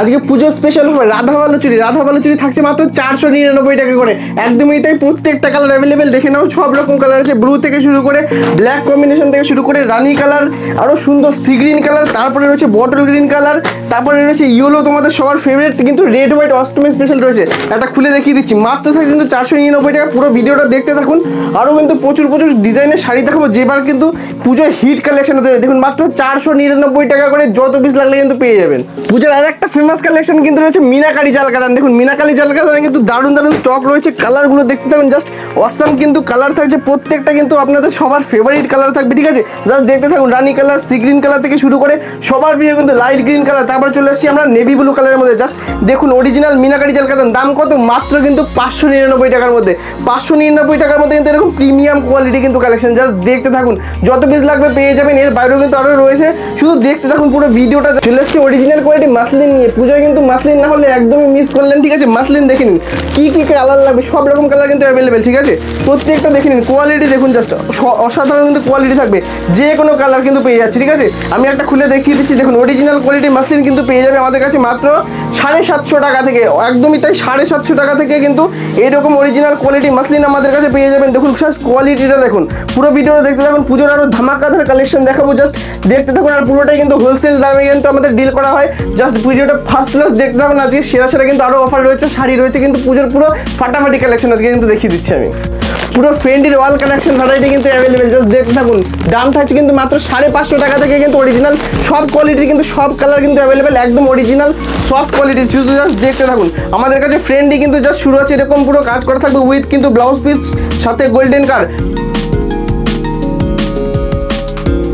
আজকে পুজো স্পেশাল হবে রাধা চুড়ি থাকছে মাত্র 499 টাকা করে, একদমই তাই। প্রত্যেকটা কালার অ্যাভেলেবেল, দেখে নাও সব রকম কালার আছে, ব্লু থেকে শুরু করে ব্ল্যাক কম্বিনেশন থেকে শুরু করে রানী কালার, আরো সুন্দর সি গ্রিন কালার, তারপরে রয়েছে বটল গ্রিন কালার, তারপরে রয়েছে ইয়েলো, তোমাদের সবার ফেভারিট কিন্তু রেড হোয়াইট অষ্টমী স্পেশাল রয়েছে। একটা খুলে দেখিয়ে দিচ্ছি, মাত্র থাকে কিন্তু 499 টাকা। পুরো ভিডিওটা দেখতে থাকুন, আরও কিন্তু প্রচুর ডিজাইনের শাড়ি দেখাবো, যেবার কিন্তু পুজোর হিট কালেকশন হতে দেখুন মাত্র 499 টাকা করে, যত পিস লাগলে কিন্তু পেয়ে যাবেন। পুজোর আর একটা ফেমাস কালেকশন কিন্তু রয়েছে মিনাকারি জালকাতান। দেখুন মিনাকারি জালকাতানে কিন্তু দারুণ স্টক রয়েছে, কালারগুলো দেখতে থাকুন, জাস্ট অসাম কিন্তু কালার থাকছে, প্রত্যেকটা কিন্তু আপনাদের সবার ফেভারিট কালার থাকবে, ঠিক আছে। জাস্ট দেখতে থাকুন, রানী কালার, সি গ্রিন কালার থেকে শুরু করে সবার প্রিয় কিন্তু লাইট গ্রিন কালার, তারপর চলে আসছি আমরা নেভি ব্লু কালারের মধ্যে। জাস্ট দেখুন অরিজিনাল মিনাকারি জালকাতান, দাম কত? মাত্র কিন্তু 599 টাকার মধ্যে। 599 টাকার মধ্যে কিন্তু এরকম প্রিমিয়াম কোয়ালিটি কিন্তু কালেকশন, জাস্ট দেখতে থাকুন, যত পিস লাগবে পেয়ে যাবেন। এর বাইরেও কিন্তু আরও রয়েছে, শুধু দেখতে থাকুন পুরো ভিডিওটা। চলে আসছি অরিজিনাল কোয়ালিটি মাসলিন নিয়ে। পুজোয় কিন্তু মাসলিন না হলে একদমই মিস করলেন, ঠিক আছে। মাসলিন দেখে নিন কি কালার লাগবে, সব রকম কালার কিন্তু অ্যাভেলেবেল, ঠিক আছে। প্রত্যেকটা দেখে নিন, কোয়ালিটি দেখুন, জাস্ট অসাধারণ কিন্তু কোয়ালিটি থাকবে, যে কোনো কালার কিন্তু পেয়ে যাচ্ছে, ঠিক আছে। আমি একটা খুলে দেখিয়ে দিচ্ছি, দেখুন অরিজিনাল কোয়ালিটি মাসলিন কিন্তু পেয়ে যাবে আমাদের কাছে মাত্র 750 টাকা থেকে, একদমই তাই। 750 টাকা থেকে কিন্তু এইরকম অরিজিনাল কোয়ালিটি মাসলিন আমাদের কাছে পেয়ে যাবেন। দেখুন কোয়ালিটিটা দেখুন, পুরো ভিডিওটা দেখতে থাকুন, পুজোর আরও ধামাকাদার কালেকশন দেখাবো, জাস্ট দেখতে থাকুন। আর পুরোটাই কিন্তু হোলসেল দামে কিন্তু আমাদের ডিল করা হয়, জাস্ট ভিডিওটা ফার্স্ট ক্লাস দেখতে থাকুন। আজকে সেরা কিন্তু আরও অফার রয়েছে, শাড়ি রয়েছে কিন্তু পুজোর পুরো ফাটাফাটি কালেকশন আজকে কিন্তু দেখিয়ে দিচ্ছি আমি। পুরো ফ্রেন্ডের ওয়াল কালেকশন ভ্যারাইটি কিন্তু অ্যাভেলেবেল, জাস্ট দেখতে থাকুন। দাম থাকছে কিন্তু মাত্র 550 টাকা থেকে, কিন্তু অরিজিনাল সব কোয়ালিটির কিন্তু সব কালার কিন্তু অ্যাভেলেবেল, একদম অরিজিনাল সফট কোয়ালিটি, শুধু জাস্ট দেখতে থাকুন। আমাদের কাছে ফ্রেন্ডই কিন্তু জাস্ট শুরু আছে, এরকম পুরো কাজ করা থাকবে উইথ কিন্তু ব্লাউজ পিস সাথে গোল্ডেন কার্ড,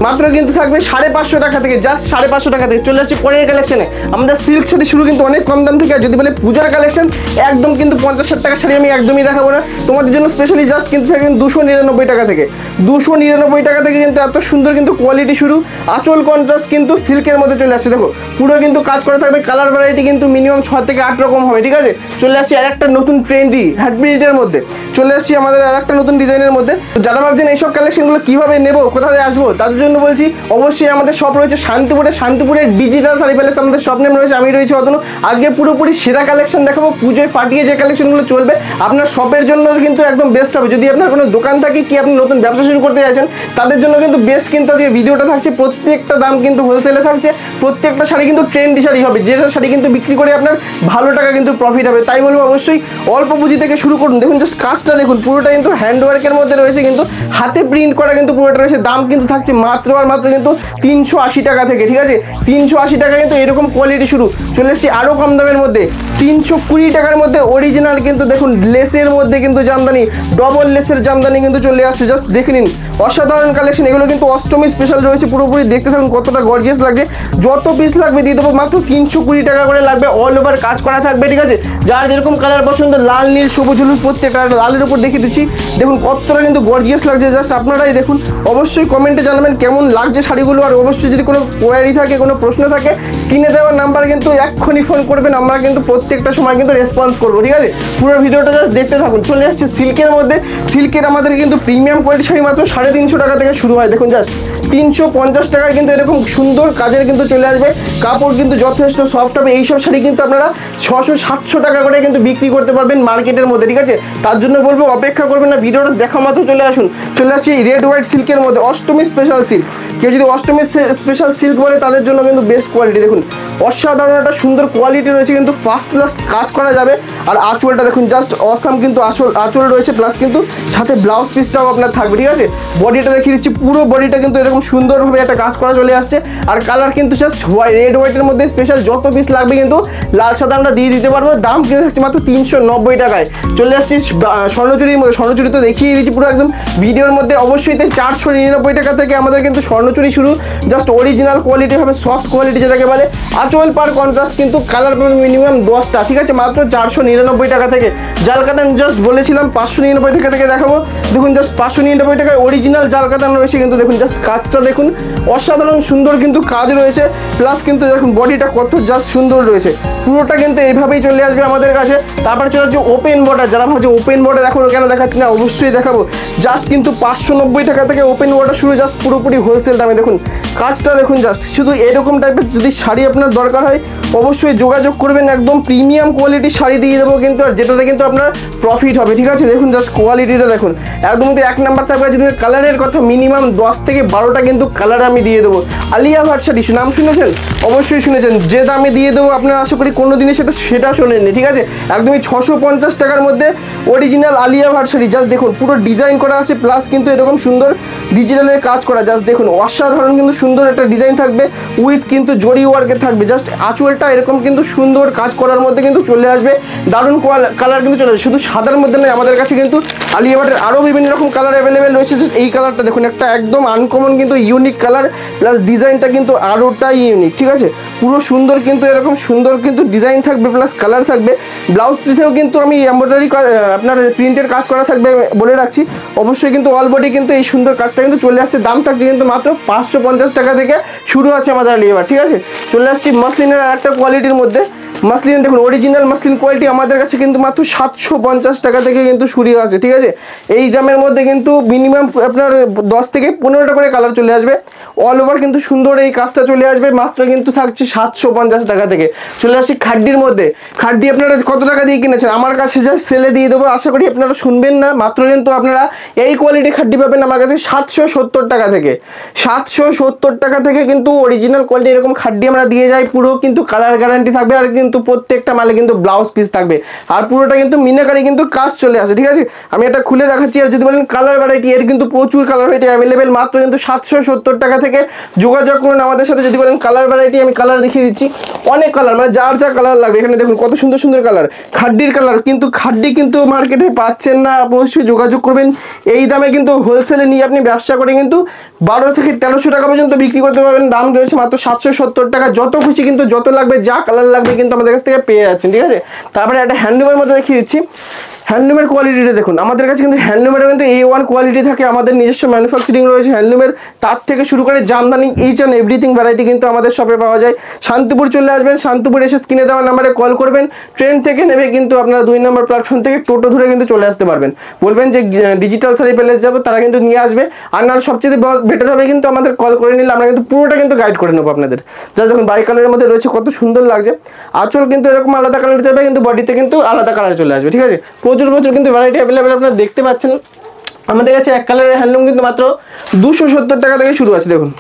মাত্র কিন্তু থাকবে 550 টাকা থেকে, জাস্ট 550 টাকা থেকে। চলে আসছি পরের কালেকশনে, আমাদের সিল্ক শাড়ি শুরু কিন্তু অনেক কম দাম থেকে। আর যদি বলে পূজার কালেকশন, একদম কিন্তু 50-60 টাকা শাড়ি আমি একদমই দেখাবো না, তোমাদের জন্য স্পেশালি জাস্ট কিন্তু থাকে 299 টাকা থেকে। 299 টাকা থেকে কিন্তু এত সুন্দর কিন্তু কোয়ালিটি শুরু। আঁচল কন্ট্রাস্ট কিন্তু সিল্কের মধ্যে চলে আসছে, দেখো পুরো কিন্তু কাজ করা থাকবে, কালার ভ্যারাইটি কিন্তু মিনিমাম 6 থেকে 8 রকম হবে, ঠিক আছে। চলে আসছি আর একটা নতুন ট্রেন্ডি হ্যান্ডমেডের মধ্যে, চলে আসছি আমাদের আর একটা নতুন ডিজাইনের মধ্যে। যারা ভাবছেন এইসব কালেকশনগুলো কীভাবে নেবো, কোথায় আসবো, তাদের জন্য বলছি অবশ্যই আমাদের শপ রয়েছে শান্তিপুরের ডিজিটাল শাড়ি প্যালেস, আমাদের শপ নেম রয়েছে, আমি রয়েছি অতনু। আজকে পুরোপুরি সেরা কালেকশন দেখাবো, পুজোয় ফাটিয়ে যে কালেকশনগুলো চলবে আপনার শপের জন্য কিন্তু একদম বেস্ট হবে। যদি আপনার কোনো দোকান থাকে, কি আপনি নতুন ব্যবসা শুরু করতে চাইছেন, তাদের জন্য কিন্তু বেস্ট কিন্তু আজকে ভিডিওটা থাকছে। প্রত্যেকটা দাম কিন্তু হোলসেলে থাকছে, প্রত্যেকটা শাড়ি কিন্তু ট্রেন্ডি শাড়ি হবে, যে শাড়ি কিন্তু বিক্রি করে আপনার ভালো টাকা কিন্তু প্রফিট হবে। তাই বলবো অবশ্যই অল্প পুঁজি থেকে শুরু করুন। দেখুন জাস্ট কাজটা দেখুন, পুরোটা কিন্তু হ্যান্ডওয়ার্কের মধ্যে রয়েছে, কিন্তু হাতে প্রিন্ট করা কিন্তু পুরোটা রয়েছে। দাম কিন্তু থাকছে মাত্র 380 টাকা থেকে, ঠিক আছে। 380 টাকা কিন্তু এরকম কোয়ালিটি শুরু। চলে এসেছি আরও কম দামের মধ্যে, 320 টাকার মধ্যে অরিজিনাল কিন্তু দেখুন লেসের মধ্যে কিন্তু জামদানি, ডবল লেসের জামদানি কিন্তু চলে আসছে, জাস্ট দেখে নিন অসাধারণ কালেকশন। এগুলো কিন্তু অষ্টমী স্পেশাল রয়েছে, পুরোপুরি দেখতে থাকুন কতটা গর্জিয়াস লাগছে। যত পিস লাগবে দিয়ে দেবো, মাত্র 320 টাকা করে লাগবে, অল ওভার কাজ করা থাকবে, ঠিক আছে। যার যেরকম কালার পছন্দ, লাল নীল সবুজ হলুদ, প্রত্যেকটা লালের উপর দেখিয়ে দিচ্ছি, দেখুন কতটা কিন্তু গর্জিয়াস লাগছে, জাস্ট আপনারাই দেখুন। অবশ্যই কমেন্টে জানাবেন কেমন লাগছে শাড়িগুলো। আর অবশ্যই যদি কোনো কোয়ারি থাকে, কোনো প্রশ্ন থাকে, স্ক্রিনে দেওয়ার নাম্বার কিন্তু এক্ষুনি ফোন করবেন, আমরা কিন্তু প্রত্যেকটা সময় কিন্তু রেসপন্স করবো, ঠিক আছে। পুরো ভিডিওটা জাস্ট দেখতে থাকুন। চলে আসছে সিল্কের মধ্যে, সিল্কের আমাদের কিন্তু প্রিমিয়াম কোয়ালিটি শাড়ি মাত্র 350 টাকা থেকে শুরু হয়। দেখুন জাস্ট 350 টাকায় কিন্তু এরকম সুন্দর কাজের কিন্তু চলে আসবে, কাপড় কিন্তু যথেষ্ট সফট হবে। এইসব শাড়ি কিন্তু আপনারা 600-700 টাকা করে কিন্তু বিক্রি করতে পারবেন মার্কেটের মধ্যে, ঠিক আছে। তার জন্য বলবো অপেক্ষা করবেন না, ভিডিওটা দেখা মাত্র চলে আসুন। চলে আসছি রেড হোয়াইট সিল্কের মধ্যে, অষ্টমী স্পেশাল সিল্ক। কেউ যদি অষ্টমী স্পেশাল সিল্ক বলে, তাদের জন্য কিন্তু বেস্ট কোয়ালিটি। দেখুন অসাধারণ একটা সুন্দর কোয়ালিটি রয়েছে, কিন্তু ফার্স্ট ক্লাস কাজ করা যাবে। আর আঁচলটা দেখুন জাস্ট অসাম কিন্তু আঁচল রয়েছে, প্লাস কিন্তু সাথে ব্লাউজ পিসটাও আপনার থাকবে, ঠিক আছে। বডিটা দেখিয়ে দিচ্ছি, পুরো বডিটা কিন্তু এরকম সুন্দরভাবে একটা কাজ করা চলে আসছে। আর কালার কিন্তু জাস্ট রেড হোয়াইটের মধ্যে স্পেশাল, যত পিস লাগবে কিন্তু লাল সাদা আমরা দিয়ে দিতে পারবো। দাম কিন্তু থাকছে মাত্র 390 টাকায়। চলে আসছি স্বর্ণচুরির মধ্যে, স্বর্ণচুরি তো দেখিয়ে দিচ্ছি পুরো একদম ভিডিওর মধ্যে। অবশ্যই 499 টাকা থেকে আমাদের কিন্তু স্বর্ণচুরি শুরু, জাস্ট অরিজিনাল কোয়ালিটি হবে, সফট কোয়ালিটি যেটাকে বলে। আঁচল পার কন্ট্রাস্ট কিন্তু কালার পাবেন মিনিমাম 10টা, ঠিক আছে, মাত্র 499 টাকা থেকে। জালকাতান জাস্ট বলেছিলাম 599 টাকা থেকে দেখাবো। দেখুন জাস্ট 599 টাকায় অরিজিনাল জালকাতান রয়েছে, কিন্তু দেখুন জাস্ট কাজটা দেখুন অসাধারণ সুন্দর কিন্তু কাজ রয়েছে, প্লাস কিন্তু দেখুন বডিটা কত জাস্ট সুন্দর রয়েছে। পুরোটা কিন্তু এইভাবেই চলে আসবে আমাদের কাছে। তারপরে চলে আসছে ওপেন বর্ডার। যারা ভাবছে ওপেন বর্ডার এখনো কেন দেখাচ্ছি না, অবশ্যই দেখাবো। জাস্ট কিন্তু 590 টাকা থেকে ওপেন ওয়াটার শুরু, জাস্ট পুরোপুরি হোলসেল দামে। দেখুন কাজটা দেখুন জাস্ট, শুধু এরকম টাইপের যদি শাড়ি আপনার দরকার হয় অবশ্যই যোগাযোগ করবেন, একদম প্রিমিয়াম কোয়ালিটির শাড়ি দিয়ে দেবো কিন্তু, আর যেটাতে কিন্তু আপনার প্রফিট হবে, ঠিক আছে। দেখুন জাস্ট কোয়ালিটিটা দেখুন, একদম কিন্তু এক নাম্বার থাকবে। যদি কালারের কথা মিনিমাম 10 থেকে 12টা কিন্তু কালার আমি দিয়ে দেবো। আলিয়া ভাট শাড়ি নাম শুনেছেন? অবশ্যই শুনেছেন। যে দামে দিয়ে দেবো আপনার আশা করি কোনো দিনের সাথে সেটা শোনেননি, ঠিক আছে। একদমই 650 টাকার মধ্যে অরিজিনাল আলিয়া ভাট শাড়ি। জাস্ট দেখুন পুরো ডিজাইন করা আছে, প্লাস কিন্তু এরকম সুন্দর ডিজিটালের কাজ করা। জাস্ট দেখুন অসাধারণ কিন্তু সুন্দর একটা ডিজাইন থাকবে, উইথ কিন্তু জরি ওয়ার্কের থাকবে। জাস্ট আঁচলটা এরকম কিন্তু সুন্দর কাজ করার মধ্যে কিন্তু চলে আসবে, দারুণ কালার কিন্তু চলে আসবে। শুধু সাদার মধ্যে নয়, আমাদের কাছে কিন্তু আলিয়া ভাটের আরও বিভিন্ন রকম কালার অ্যাভেলেবেল রয়েছে। এই কালারটা দেখুন, একটা একদম আনকমন কিন্তু ইউনিক কালার, প্লাস ডিজাইনটা কিন্তু আরোটাই ইউনিক, ঠিক আছে। পুরো সুন্দর কিন্তু এরকম সুন্দর কিন্তু ডিজাইন থাকবে, প্লাস কালার থাকবে। ব্লাউজ পিসেও কিন্তু আমি এমব্রয়ডারি আপনার প্রিন্টের কাজ করা থাকবে বলে রাখছি। অবশ্যই কিন্তু অল বডি কিন্তু এই সুন্দর কাজটা কিন্তু চলে আসছে। দাম থাকছে কিন্তু মাত্র 550 টাকা থেকে শুরু আছে আমাদের আলিয়া ভাট, ঠিক আছে। চলে আসছি মসলিনের আর একটা কোয়ালিটির মধ্যে। মাসলিন দেখুন অরিজিনাল মাসলিন কোয়ালিটি আমাদের কাছে কিন্তু মাত্র 750 টাকা থেকে কিন্তু শুরু আছে, ঠিক আছে। এই দামের মধ্যে কিন্তু মিনিমাম আপনার 10 থেকে 15টা করে কালার চলে আসবে, অল ওভার কিন্তু সুন্দর এই কাজটা চলে আসবে। মাত্র কিন্তু থাকছে 750 টাকা থেকে। চলে আসি খাড্ডির মধ্যে। খাড্ডি আপনারা কত টাকা দিয়ে কিনেছেন? আমার কাছে জাস্ট সেলে দিয়ে দেবো, আশা করি আপনারা শুনবেন না। মাত্র কিন্তু আপনারা এই কোয়ালিটি খাড্ডি পাবেন আমার কাছে 770 টাকা থেকে। 770 টাকা থেকে কিন্তু অরিজিনাল কোয়ালিটি এরকম খাড্ডি আমরা দিয়ে যাই। পুরো কিন্তু কালার গ্যারান্টি থাকবে, আর কিন্তু প্রত্যেকটা মালে কিন্তু ব্লাউজ পিস থাকবে, আর পুরোটা কিন্তু মিনাকারি কিন্তু কাজ চলে আসে, ঠিক আছে। আমি এটা খুলে দেখাচ্ছি। আর যদি বলেন কালার ভ্যারাইটি, এর কিন্তু প্রচুর কালার ভ্যারাইটি অ্যাভেলেবেল। মাত্র কিন্তু 770 টাকা থেকে যোগাযোগ করুন আমাদের সাথে। যদি বলেন কালার ভ্যারাইটি, আমি কালার দেখিয়ে দিচ্ছি, অনেক কালার, মানে যার যা কালার লাগবে। এখানে দেখুন কত সুন্দর সুন্দর কালার, খাড্ডির কালার। কিন্তু খাড্ডি কিন্তু মার্কেটে পাচ্ছেন না, অবশ্যই যোগাযোগ করবেন। এই দামে কিন্তু হোলসেলে নিয়ে আপনি ব্যবসা করে কিন্তু 12 থেকে 1300 টাকা পর্যন্ত বিক্রি করতে পারবেন। দাম রয়েছে মাত্র 770 টাকা। যত খুশি কিন্তু যত লাগবে, যা কালার লাগবে কিন্তু আমাদের কাছ থেকে পেয়ে যাচ্ছেন, ঠিক আছে। তারপরে একটা হ্যান্ডলুমের মধ্যে দেখিয়ে দিচ্ছি। হ্যান্ডলুমের কোয়ালিটিটা দেখুন, আমাদের কাছে কিন্তু হ্যান্ডলুমের কিন্তু A1 কোয়ালিটি থাকে। আমাদের নিজস্ব ম্যানুফ্যাকচারিং রয়েছে হ্যান্ডলুমের, তার থেকে শুরু করে Jamdani, each and everything variety কিন্তু আমাদের শপে পাওয়া যায়। শান্তিপুর চলে আসবেন, শান্তিপুর এসে স্ক্রিনে দেওয়া নাম্বারে কল করবেন। ট্রেন থেকে নেবে কিন্তু আপনারা 2 নম্বর প্ল্যাটফর্ম থেকে টোটো ধরে কিন্তু চলে আসতে পারবেন। বলবেন যে ডিজিটাল শাড়ি প্যালেস যাবো, তারা কিন্তু নিয়ে আসবে। আর না সবচেয়ে বেটার হবে কিন্তু আমাদের কল করে নিলে আমরা কিন্তু পুরোটা কিন্তু গাইড করে নেবো আপনাদের। যা দেখুন বাই কালারের মধ্যে রয়েছে, কত সুন্দর লাগছে। আঁচল কিন্তু এরকম আলাদা কালার যাবে, কিন্তু বডিতে কিন্তু আলাদা কালার চলে আসবে, ঠিক আছে। প্রচুর কিন্তু ভ্যারাইটি অ্যাভেলেবেল আপনারা দেখতে পাচ্ছেন। আমাদের কাছে এক কালারের হ্যান্ডলুম কিন্তু মাত্র 270 টাকা থেকে শুরু আছে। দেখুন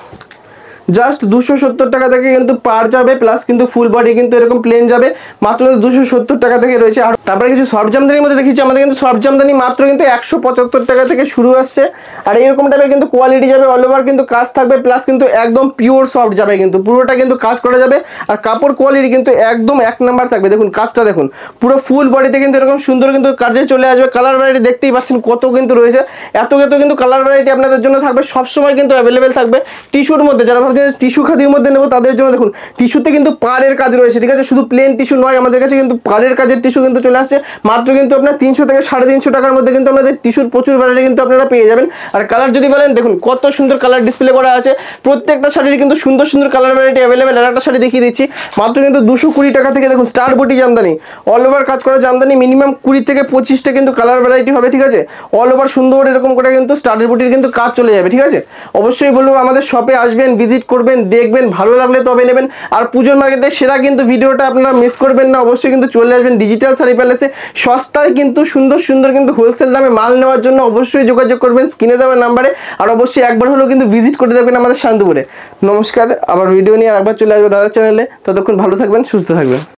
জাস্ট 270 টাকা থেকে কিন্তু পার যাবে, প্লাস কিন্তু ফুল বডি কিন্তু এরকম প্লেন যাবে। মাত্র 270 টাকা থেকে রয়েছে। আর তারপরে কিছু সফট জামদানির মধ্যে দেখিয়েছি। আমাদের কিন্তু সফট জামদানি মাত্র কিন্তু 175 টাকা থেকে শুরু আসছে। আর এরকম টাইপের কিন্তু কোয়ালিটি যাবে, অল ওভার কিন্তু কাজ থাকবে, প্লাস কিন্তু একদম পিওর সফট যাবে, কিন্তু পুরোটা কিন্তু কাজ করা যাবে। আর কাপড় কোয়ালিটি কিন্তু একদম এক নাম্বার থাকবে। দেখুন কাজটা দেখুন, পুরো ফুল বডিতে কিন্তু এরকম সুন্দর কিন্তু কাজে চলে আসবে। কালার ভ্যারাইটি দেখতেই পাচ্ছেন কত কিন্তু রয়েছে, এত কিন্তু কালার ভ্যারাইটি আপনাদের জন্য থাকবে, সবসময় কিন্তু অ্যাভেলেবেল থাকবে। টিস্যুর মধ্যে যারা ভাবছেন টিস্যু খাদির মধ্যে নেবো, তাদের জন্য দেখুন টিস্যুতে কিন্তু পাড়ের কাজ রয়েছে, ঠিক আছে। শুধু প্লেন টিস্যু নয়, আমাদের কাছে কিন্তু পাড়ের কাজের টিস্যু কিন্তু চলে আসছে। মাত্র কিন্তু আপনার 300 থেকে 350 টাকার মধ্যে কিন্তু আপনাদের টিস্যুর প্রচুর ভ্যারাইটি কিন্তু আপনারা পেয়ে যাবেন। আর কালার যদি বলেন, দেখুন কত সুন্দর কালার ডিসপ্লে করা আছে। প্রত্যেকটা শাড়ির কিন্তু সুন্দর সুন্দর কালার ভ্যারাইটি অ্যাভেলেবেল। আর একটা শাড়ি দেখিয়ে দিচ্ছি, মাত্র কিন্তু 220 টাকা থেকে। দেখুন স্টার বুটি জামদানি, অল ওভার কাজ করা জামদানি, মিনিমাম 20 থেকে 25টা কিন্তু কালার ভ্যারাইটি হবে, ঠিক আছে। অল ওভার সুন্দর এরকম করে কিন্তু স্টার বুটির কিন্তু কাজ চলে যাবে, ঠিক আছে। অবশ্যই বলবো আমাদের শপে আসবেন, ভিজিট করবেন, দেখবেন, ভালো লাগলে তবে নেবেন। আর পুজোর মার্কেটে সেরা কিন্তু ভিডিওটা আপনারা মিস করবেন না। অবশ্যই কিন্তু চলে আসবেন ডিজিটাল শাড়ি প্যালেসে। সস্তায় কিন্তু সুন্দর সুন্দর কিন্তু হোলসেল দামে মাল নেওয়ার জন্য অবশ্যই যোগাযোগ করবেন স্ক্রিনে দেওয়া নাম্বারে। আর অবশ্যই একবার হলেও কিন্তু ভিজিট করে দেখবেন আমাদের শান্তিপুরে। নমস্কার, আবার ভিডিও নিয়ে আরেকবার চলে আসবো দাদার চ্যানেলে। ততক্ষণ ভালো থাকবেন, সুস্থ থাকবেন।